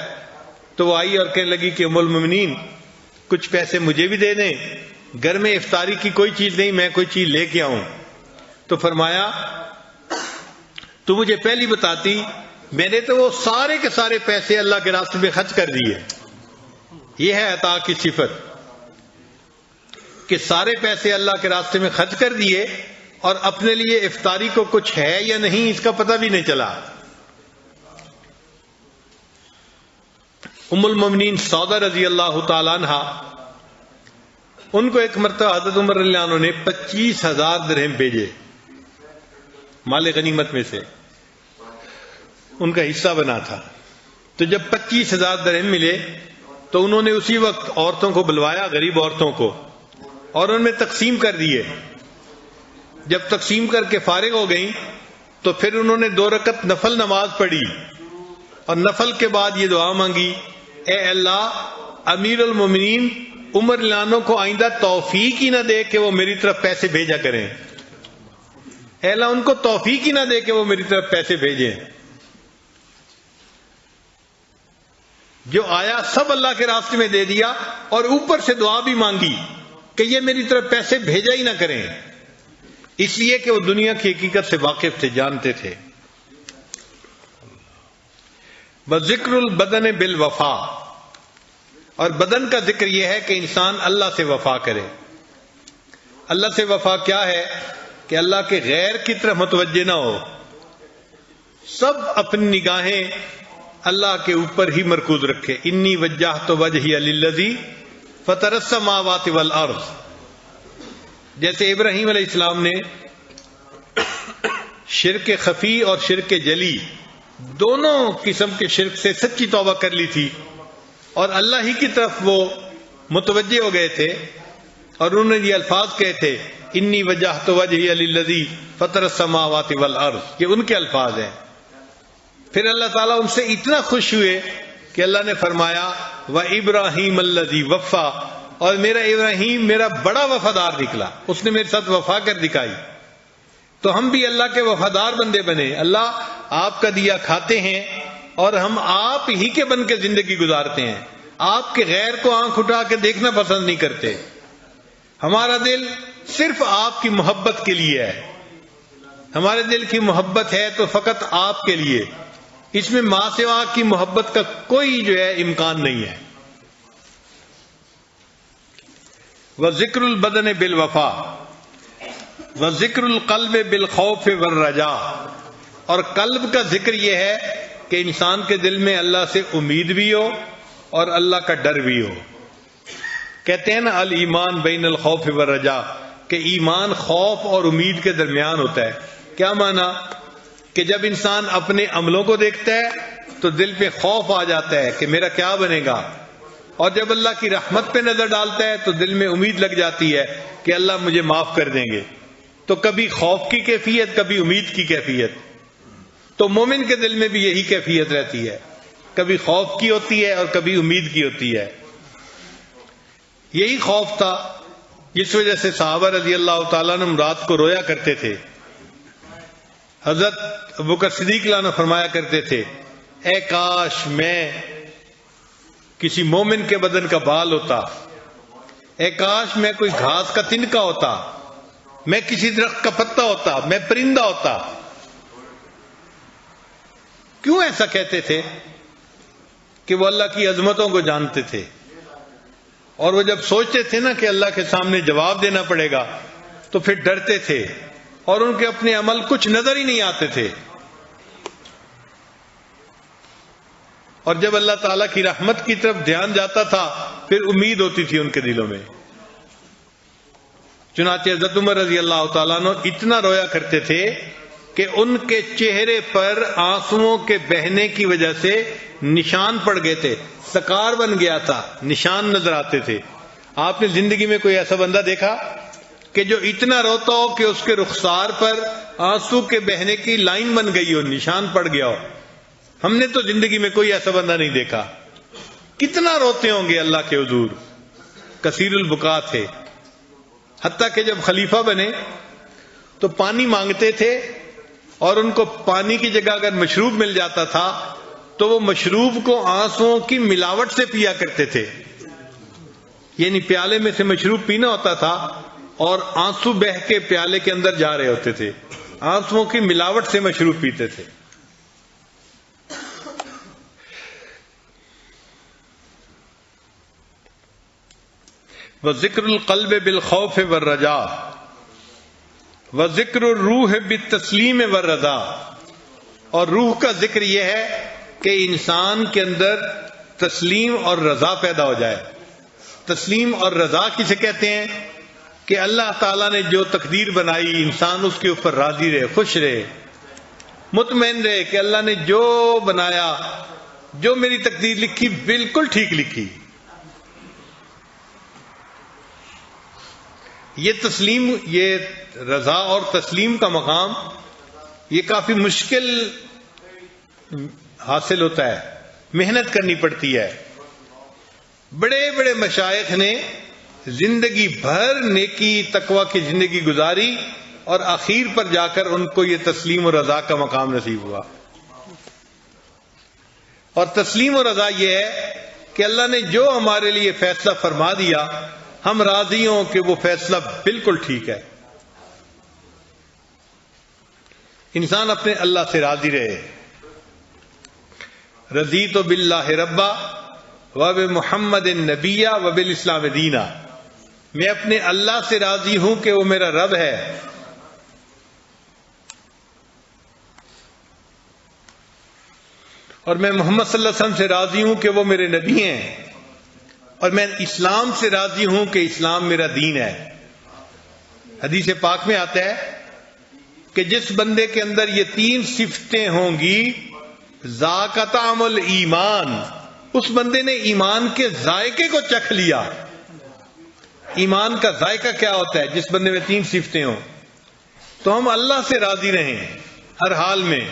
A: تو وہ آئی اور کہنے لگی کہ ام المؤمنین کچھ پیسے مجھے بھی دے دیں، گھر میں افطاری کی کوئی چیز نہیں، میں کوئی چیز لے کے آؤں۔ تو فرمایا تو مجھے پہلی بتاتی، میں نے تو وہ سارے کے سارے پیسے اللہ کے راستے میں خرچ کر دیے۔ یہ ہے عطا کی صفت کہ سارے پیسے اللہ کے راستے میں خرچ کر دیے، اور اپنے لیے افطاری کو کچھ ہے یا نہیں اس کا پتہ بھی نہیں چلا۔ ام المؤمنین سودا رضی اللہ تعالی عنہا، ان کو ایک مرتبہ حضرت عمر رضی اللہ عنہ نے 25,000 درہم بھیجے، مال غنیمت میں سے ان کا حصہ بنا تھا۔ تو جب 25,000 درہم ملے تو انہوں نے اسی وقت عورتوں کو بلوایا، غریب عورتوں کو، اور ان میں تقسیم کر دیے۔ جب تقسیم کر کے فارغ ہو گئیں تو پھر انہوں نے 2 رکعت نفل نماز پڑھی، اور نفل کے بعد یہ دعا مانگی، اے اللہ امیر المومنین عمر رضی اللہ عنہ کو آئندہ توفیق ہی نہ دے کہ وہ میری طرف پیسے بھیجا کریں، اے اللہ ان کو توفیق ہی نہ دے کہ وہ میری طرف پیسے بھیجیں۔ جو آیا سب اللہ کے راستے میں دے دیا، اور اوپر سے دعا بھی مانگی کہ یہ میری طرف پیسے بھیجا ہی نہ کریں، اس لیے کہ وہ دنیا کی حقیقت سے واقف تھے، جانتے تھے۔ وذکر البدن بالوفا، اور بدن کا ذکر یہ ہے کہ انسان اللہ سے وفا کرے۔ اللہ سے وفا کیا ہے؟ کہ اللہ کے غیر کی طرف متوجہ نہ ہو، سب اپنی نگاہیں اللہ کے اوپر ہی مرکوز رکھے۔ انی وجہت وجہی للذی فطر السماوات والارض، جیسے ابراہیم علیہ السلام نے شرک خفی اور شرک جلی دونوں قسم کے شرک سے سچی توبہ کر لی تھی، اور اللہ ہی کی طرف وہ متوجہ ہو گئے تھے، اور انہوں نے یہ الفاظ کہے تھے، انی وجہت وجہی للذی فطر السماوات والارض، یہ ان کے الفاظ ہیں۔ پھر اللہ تعالیٰ ان سے اتنا خوش ہوئے کہ اللہ نے فرمایا وَإِبْرَاهِيمَ الَّذِي وَفَّى، اور میرا ابراہیم میرا بڑا وفادار نکلا، اس نے میرے ساتھ وفا کر دکھائی۔ تو ہم بھی اللہ کے وفادار بندے بنے۔ اللہ آپ کا دیا کھاتے ہیں، اور ہم آپ ہی کے بن کے زندگی گزارتے ہیں، آپ کے غیر کو آنکھ اٹھا کے دیکھنا پسند نہیں کرتے۔ ہمارا دل صرف آپ کی محبت کے لیے ہے. ہمارے دل کی محبت ہے تو فقط آپ کے لیے، اس میں ماں سوا کی محبت کا کوئی جو ہے امکان نہیں ہے. وذکر البدن بالوفا وذکر القلب بالخوف والرجاء، اور قلب کا ذکر یہ ہے کہ انسان کے دل میں اللہ سے امید بھی ہو اور اللہ کا ڈر بھی ہو. کہتے ہیں نا الایمان بین الخوف والرجاء، کہ ایمان خوف اور امید کے درمیان ہوتا ہے. کیا معنی؟ کہ جب انسان اپنے عملوں کو دیکھتا ہے تو دل پہ خوف آ جاتا ہے کہ میرا کیا بنے گا، اور جب اللہ کی رحمت پہ نظر ڈالتا ہے تو دل میں امید لگ جاتی ہے کہ اللہ مجھے معاف کر دیں گے. تو کبھی خوف کی کیفیت، کبھی امید کی کیفیت. تو مومن کے دل میں بھی یہی کیفیت رہتی ہے، کبھی خوف کی ہوتی ہے اور کبھی امید کی ہوتی ہے. یہی خوف تھا جس وجہ سے صحابہ رضی اللہ تعالیٰ عنہ رات کو رویا کرتے تھے. حضرت ابوبکر صدیق عنہ فرمایا کرتے تھے، اے کاش میں کسی مومن کے بدن کا بال ہوتا، اے کاش میں کوئی گھاس کا تنکا ہوتا، میں کسی درخت کا پتا ہوتا، میں پرندہ ہوتا. کیوں ایسا کہتے تھے؟ کہ وہ اللہ کی عظمتوں کو جانتے تھے، اور وہ جب سوچتے تھے نا کہ اللہ کے سامنے جواب دینا پڑے گا تو پھر ڈرتے تھے، اور ان کے اپنے عمل کچھ نظر ہی نہیں آتے تھے. اور جب اللہ تعالیٰ کی رحمت کی طرف دھیان جاتا تھا پھر امید ہوتی تھی ان کے دلوں میں. چنانچہ حضرت عمر رضی اللہ تعالیٰ عنہ اتنا رویا کرتے تھے کہ ان کے چہرے پر آنسوؤں کے بہنے کی وجہ سے نشان پڑ گئے تھے، سکار بن گیا تھا، نشان نظر آتے تھے. آپ نے زندگی میں کوئی ایسا بندہ دیکھا کہ جو اتنا روتا ہو کہ اس کے رخسار پر آنسو کے بہنے کی لائن بن گئی ہو، نشان پڑ گیا ہو؟ ہم نے تو زندگی میں کوئی ایسا بندہ نہیں دیکھا. کتنا روتے ہوں گے اللہ کے حضور، کثیر البکا تھے. حتیٰ کہ جب خلیفہ بنے تو پانی مانگتے تھے، اور ان کو پانی کی جگہ اگر مشروب مل جاتا تھا تو وہ مشروب کو آنسوؤں کی ملاوٹ سے پیا کرتے تھے. یعنی پیالے میں سے مشروب پینا ہوتا تھا اور آنسو بہ کے پیالے کے اندر جا رہے ہوتے تھے، آنسوؤں کی ملاوٹ سے مشروب پیتے تھے. وذکر القلب بالخوف والرجاء وذکر الروح بالتسلیم والرضا، اور روح کا ذکر یہ ہے کہ انسان کے اندر تسلیم اور رضا پیدا ہو جائے. تسلیم اور رضا کسے کہتے ہیں؟ کہ اللہ تعالیٰ نے جو تقدیر بنائی انسان اس کے اوپر راضی رہے، خوش رہے، مطمئن رہے کہ اللہ نے جو بنایا، جو میری تقدیر لکھی بالکل ٹھیک لکھی. یہ تسلیم، یہ رضا اور تسلیم کا مقام یہ کافی مشکل حاصل ہوتا ہے، محنت کرنی پڑتی ہے. بڑے بڑے مشائخ نے زندگی بھر نیکی تقوی کی زندگی گزاری، اور آخر پر جا کر ان کو یہ تسلیم و رضا کا مقام نصیب ہوا. اور تسلیم و رضا یہ ہے کہ اللہ نے جو ہمارے لیے فیصلہ فرما دیا ہم راضی ہوں کہ وہ فیصلہ بالکل ٹھیک ہے. انسان اپنے اللہ سے راضی رہے. رضیت باللہ ربا وبمحمد نبیہ وبالاسلام دینا، میں اپنے اللہ سے راضی ہوں کہ وہ میرا رب ہے، اور میں محمد صلی اللہ علیہ وسلم سے راضی ہوں کہ وہ میرے نبی ہیں، اور میں اسلام سے راضی ہوں کہ اسلام میرا دین ہے. حدیث پاک میں آتا ہے کہ جس بندے کے اندر یہ تین صفتیں ہوں گی، ذاق طعم الایمان، اس بندے نے ایمان کے ذائقے کو چکھ لیا. ایمان کا ذائقہ کیا ہوتا ہے؟ جس بندے میں تین صفتیں ہوں. تو ہم اللہ سے راضی رہیں ہر حال میں.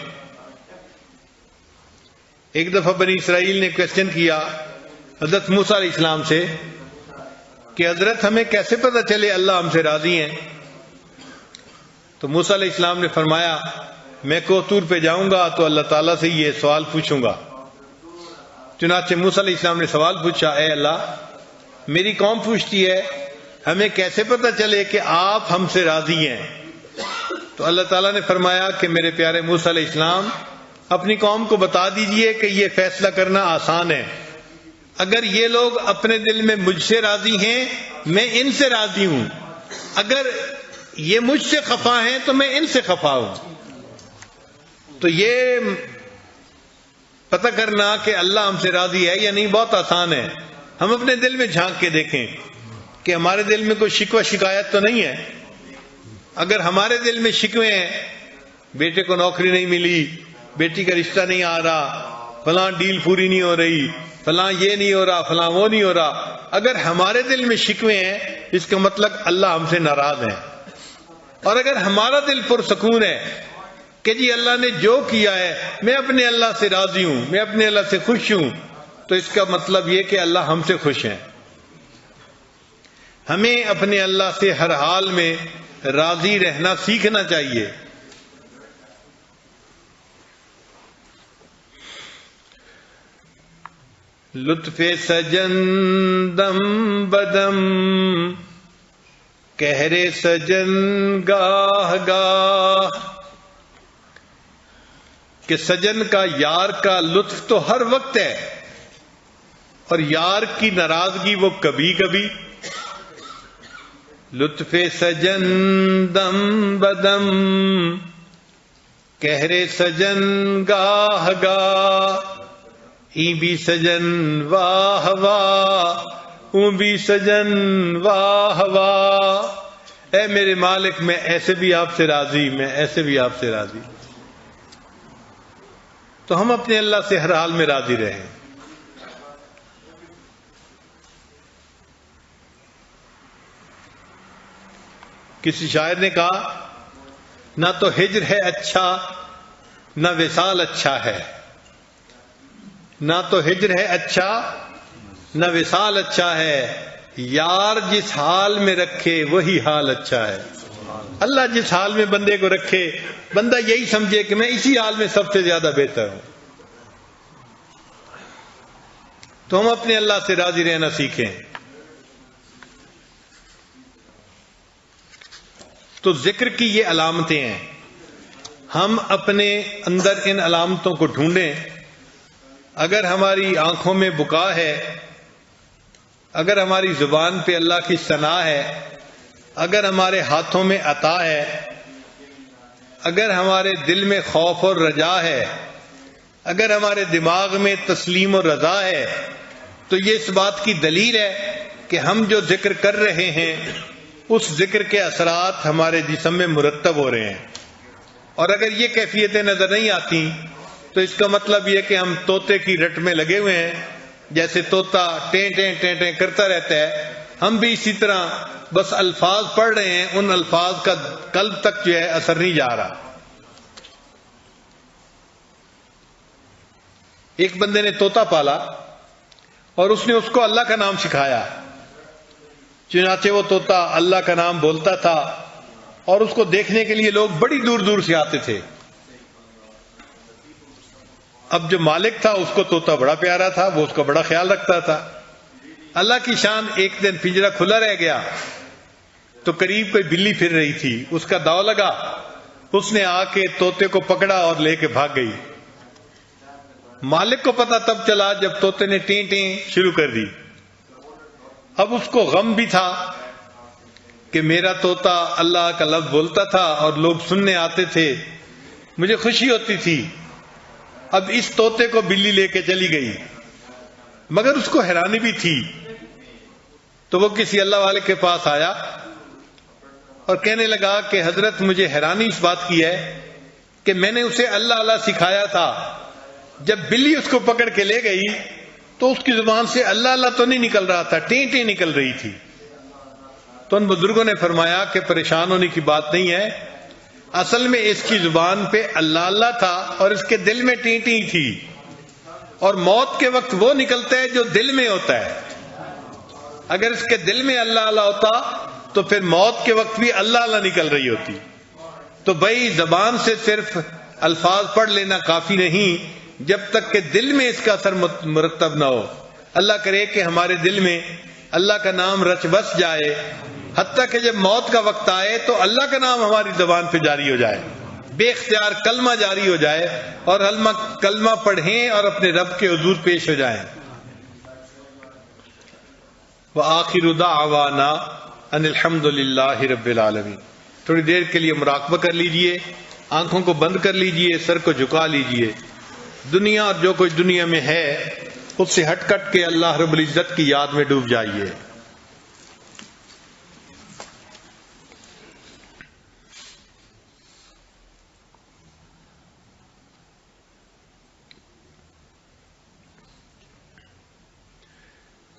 A: ایک دفعہ بنی اسرائیل نے کویسچن کیا حضرت موسیٰ علیہ السلام سے کہ حضرت ہمیں کیسے پتہ چلے اللہ ہم سے راضی ہیں؟ تو موسیٰ علیہ السلام نے فرمایا میں کوہ طور پہ جاؤں گا تو اللہ تعالیٰ سے یہ سوال پوچھوں گا. چنانچہ موسیٰ علیہ السلام نے سوال پوچھا، اے اللہ میری قوم پوچھتی ہے ہمیں کیسے پتہ چلے کہ آپ ہم سے راضی ہیں؟ تو اللہ تعالیٰ نے فرمایا کہ میرے پیارے موسیٰ علیہ السلام اپنی قوم کو بتا دیجئے کہ یہ فیصلہ کرنا آسان ہے. اگر یہ لوگ اپنے دل میں مجھ سے راضی ہیں میں ان سے راضی ہوں، اگر یہ مجھ سے خفا ہیں تو میں ان سے خفا ہوں. تو یہ پتہ کرنا کہ اللہ ہم سے راضی ہے یا نہیں بہت آسان ہے. ہم اپنے دل میں جھانک کے دیکھیں کہ ہمارے دل میں کوئی شکوہ شکایت تو نہیں ہے. اگر ہمارے دل میں شکوے ہیں، بیٹے کو نوکری نہیں ملی، بیٹی کا رشتہ نہیں آ رہا، فلاں ڈیل پوری نہیں ہو رہی، فلاں یہ نہیں ہو رہا، فلاں وہ نہیں ہو رہا، اگر ہمارے دل میں شکوے ہیں اس کا مطلب اللہ ہم سے ناراض ہے. اور اگر ہمارا دل پرسکون ہے کہ جی اللہ نے جو کیا ہے میں اپنے اللہ سے راضی ہوں، میں اپنے اللہ سے خوش ہوں، تو اس کا مطلب یہ کہ اللہ ہم سے خوش ہیں. ہمیں اپنے اللہ سے ہر حال میں راضی رہنا سیکھنا چاہیے. لطف سجن دم بدم کہر سجن گاہ گاہ، کہ سجن کا یار کا لطف تو ہر وقت ہے اور یار کی ناراضگی وہ کبھی کبھی. لطف سجن دم بدم کہر سجن گاہ گاہ، ای بھی سجن واہ واہ اوں بھی سجن واہ واہ. اے میرے مالک میں ایسے بھی آپ سے راضی، میں ایسے بھی آپ سے راضی. تو ہم اپنے اللہ سے ہر حال میں راضی رہیں. کسی شاعر نے کہا نہ تو ہجر ہے اچھا نہ وصال اچھا ہے، نہ تو ہجر ہے اچھا نہ وصال اچھا ہے، یار جس حال میں رکھے وہی حال اچھا ہے. اللہ جس حال میں بندے کو رکھے بندہ یہی سمجھے کہ میں اسی حال میں سب سے زیادہ بہتر ہوں. تو ہم اپنے اللہ سے راضی رہنا سیکھیں. تو ذکر کی یہ علامتیں ہیں، ہم اپنے اندر ان علامتوں کو ڈھونڈیں. اگر ہماری آنکھوں میں بکا ہے، اگر ہماری زبان پہ اللہ کی ثنا ہے، اگر ہمارے ہاتھوں میں عطا ہے، اگر ہمارے دل میں خوف اور رجا ہے، اگر ہمارے دماغ میں تسلیم و رضا ہے، تو یہ اس بات کی دلیل ہے کہ ہم جو ذکر کر رہے ہیں اس ذکر کے اثرات ہمارے جسم میں مرتب ہو رہے ہیں. اور اگر یہ کیفیتیں نظر نہیں آتی تو اس کا مطلب یہ کہ ہم طوطے کی رٹ میں لگے ہوئے ہیں. جیسے طوطا ٹیں ٹیں ٹیں ٹیں کرتا رہتا ہے، ہم بھی اسی طرح بس الفاظ پڑھ رہے ہیں، ان الفاظ کا قلب تک جو ہے اثر نہیں جا رہا. ایک بندے نے طوطا پالا اور اس نے اس کو اللہ کا نام سکھایا. چنانچہ وہ طوطا اللہ کا نام بولتا تھا اور اس کو دیکھنے کے لیے لوگ بڑی دور دور سے آتے تھے. اب جو مالک تھا اس کو طوطا بڑا پیارا تھا، وہ اس کا بڑا خیال رکھتا تھا. اللہ کی شان، ایک دن پنجرا کھلا رہ گیا تو قریب کوئی بلی پھر رہی تھی، اس کا داؤ لگا، اس نے آ کے طوطے کو پکڑا اور لے کے بھاگ گئی. مالک کو پتا تب چلا جب طوطے نے ٹیں ٹیں شروع کر دی. اب اس کو غم بھی تھا کہ میرا طوطا اللہ کا لفظ بولتا تھا اور لوگ سننے آتے تھے، مجھے خوشی ہوتی تھی. اب اس طوطے کو بلی لے کے چلی گئی، مگر اس کو حیرانی بھی تھی. تو وہ کسی اللہ والے کے پاس آیا اور کہنے لگا کہ حضرت مجھے حیرانی اس بات کی ہے کہ میں نے اسے اللہ اللہ سکھایا تھا، جب بلی اس کو پکڑ کے لے گئی تو اس کی زبان سے اللہ اللہ تو نہیں نکل رہا تھا، ٹیں ٹیں نکل رہی تھی. تو ان بزرگوں نے فرمایا کہ پریشان ہونے کی بات نہیں ہے، اصل میں اس کی زبان پہ اللہ اللہ تھا اور اس کے دل میں ٹیں ٹیں تھی. اور موت کے وقت وہ نکلتا ہے جو دل میں ہوتا ہے. اگر اس کے دل میں اللہ اللہ ہوتا تو پھر موت کے وقت بھی اللہ اللہ نکل رہی ہوتی. تو بھائی زبان سے صرف الفاظ پڑھ لینا کافی نہیں جب تک کہ دل میں اس کا اثر مرتب نہ ہو. اللہ کرے کہ ہمارے دل میں اللہ کا نام رچ بس جائے، حتیٰ کہ جب موت کا وقت آئے تو اللہ کا نام ہماری زبان پہ جاری ہو جائے، بے اختیار کلمہ جاری ہو جائے اور کلمہ پڑھیں اور اپنے رب کے حضور پیش ہو جائیں۔ وآخر دعوانا ان الحمد للہ رب العالمین۔ تھوڑی دیر کے لیے مراقبہ کر لیجئے، آنکھوں کو بند کر لیجئے، سر کو جھکا لیجئے، دنیا اور جو کچھ دنیا میں ہے اس سے ہٹ کٹ کے اللہ رب العزت کی یاد میں ڈوب جائیے۔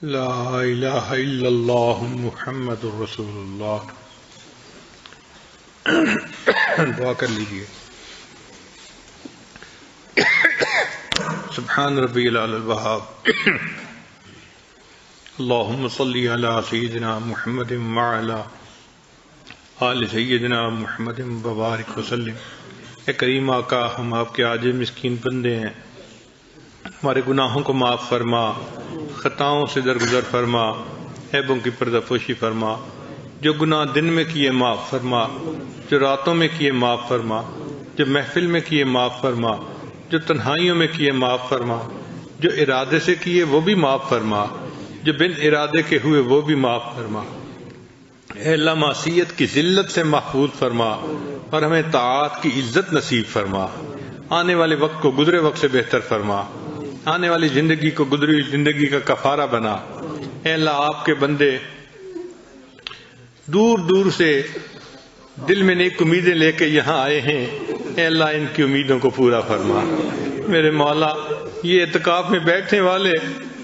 A: لا الہ الا اللہ محمد رسول اللہ۔ دعا کر لیجئے۔ سبحان ربی العلی الوہاب۔ اللہم صلی علی سیدنا محمد وعلی آل سیدنا محمد وبارک وسلم۔ اے کریم آقا، ہم آپ کے عاجز مسکین بندے ہیں، ہمارے گناہوں کو معاف فرما، خطاؤں سے درگزر فرما، عیبوں کی پردہ پوشی فرما، جو گناہ دن میں کیے معاف فرما، جو راتوں میں کیے معاف فرما، جو محفل میں کیے معاف فرما، جو تنہائیوں میں کیے معاف فرما، جو ارادے سے کیے وہ بھی معاف فرما، جو بن ارادے کے ہوئے وہ بھی معاف فرما۔ اے اللہ، معصیت کی ذلت سے محفوظ فرما اور ہمیں طاعات کی عزت نصیب فرما۔ آنے والے وقت کو گزرے وقت سے بہتر فرما، آنے والی زندگی کو گزری ہوئی زندگی کا کفارہ بنا۔ اے اللہ، آپ کے بندے دور دور سے دل میں نیک امیدیں لے کے یہاں آئے ہیں، اے اللہ ان کی امیدوں کو پورا فرما۔ میرے مولا، یہ اعتکاف میں بیٹھنے والے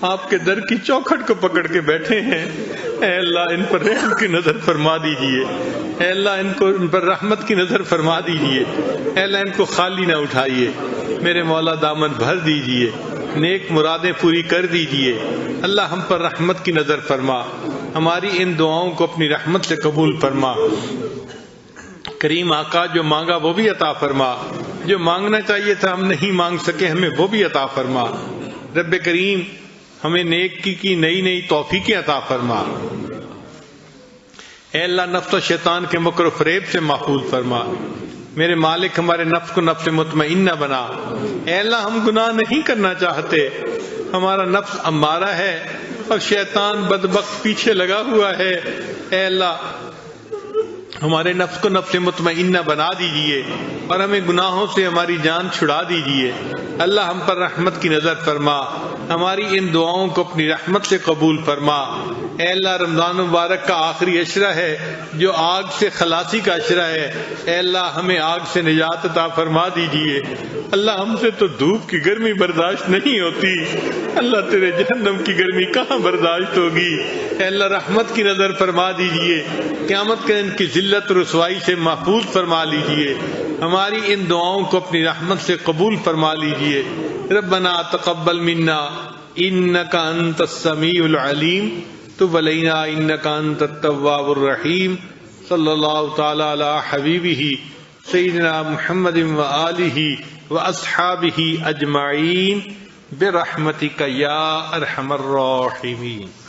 A: آپ کے در کی چوکھٹ کو پکڑ کے بیٹھے ہیں، اے اللہ ان پر رحم کی نظر فرما دیجئے، اے اللہ ان پر رحمت کی نظر فرما دیجئے، اے اللہ ان کو خالی نہ اٹھائیے، میرے مولا دامن بھر دیجئے، نیک مرادیں پوری کر دیجئے۔ اللہ ہم پر رحمت کی نظر فرما، ہماری ان دعاؤں کو اپنی رحمت سے قبول فرما۔ کریم آقا، جو مانگا وہ بھی عطا فرما، جو مانگنا چاہیے تھا ہم نہیں مانگ سکے ہمیں وہ بھی عطا فرما۔ رب کریم، ہمیں نیکی کی نئی نئی توفیقیں عطا فرما۔ اے اللہ، نفس و شیطان کے مکر و فریب سے محفوظ فرما۔ میرے مالک، ہمارے نفس کو نفس مطمئنہ بنا۔ اے اللہ، ہم گناہ نہیں کرنا چاہتے، ہمارا نفس امارہ ہے اور شیطان بدبخت پیچھے لگا ہوا ہے۔ اے اللہ، ہمارے نفس کو نفس مطمئنہ بنا دیجئے اور ہمیں گناہوں سے ہماری جان چھڑا دیجئے۔ اللہ ہم پر رحمت کی نظر فرما، ہماری ان دعاؤں کو اپنی رحمت سے قبول فرما۔ اے اللہ، رمضان مبارک کا آخری عشرہ ہے جو آگ سے خلاصی کا عشرہ ہے، اے اللہ ہمیں آگ سے نجات عطا فرما دیجئے۔ اللہ، ہم سے تو دھوپ کی گرمی برداشت نہیں ہوتی، اللہ تیرے جہنم کی گرمی کہاں برداشت ہوگی۔ اے اللہ، رحمت کی نظر فرما دیجئے، قیامت کے دن کی ذلت رسوائی سے محفوظ فرما لیجئے، ہماری ان دعاؤں کو اپنی رحمت سے قبول فرما لیجئے۔ ربنا تقبل منا انک انت السمیع العلیم، تب علینا انک انت التواب الرحیم۔ صلی اللہ تعالی علی حبیبہ سیدنا محمد وآلہ واصحابہ اجمعین برحمتک یا ارحم الراحمین۔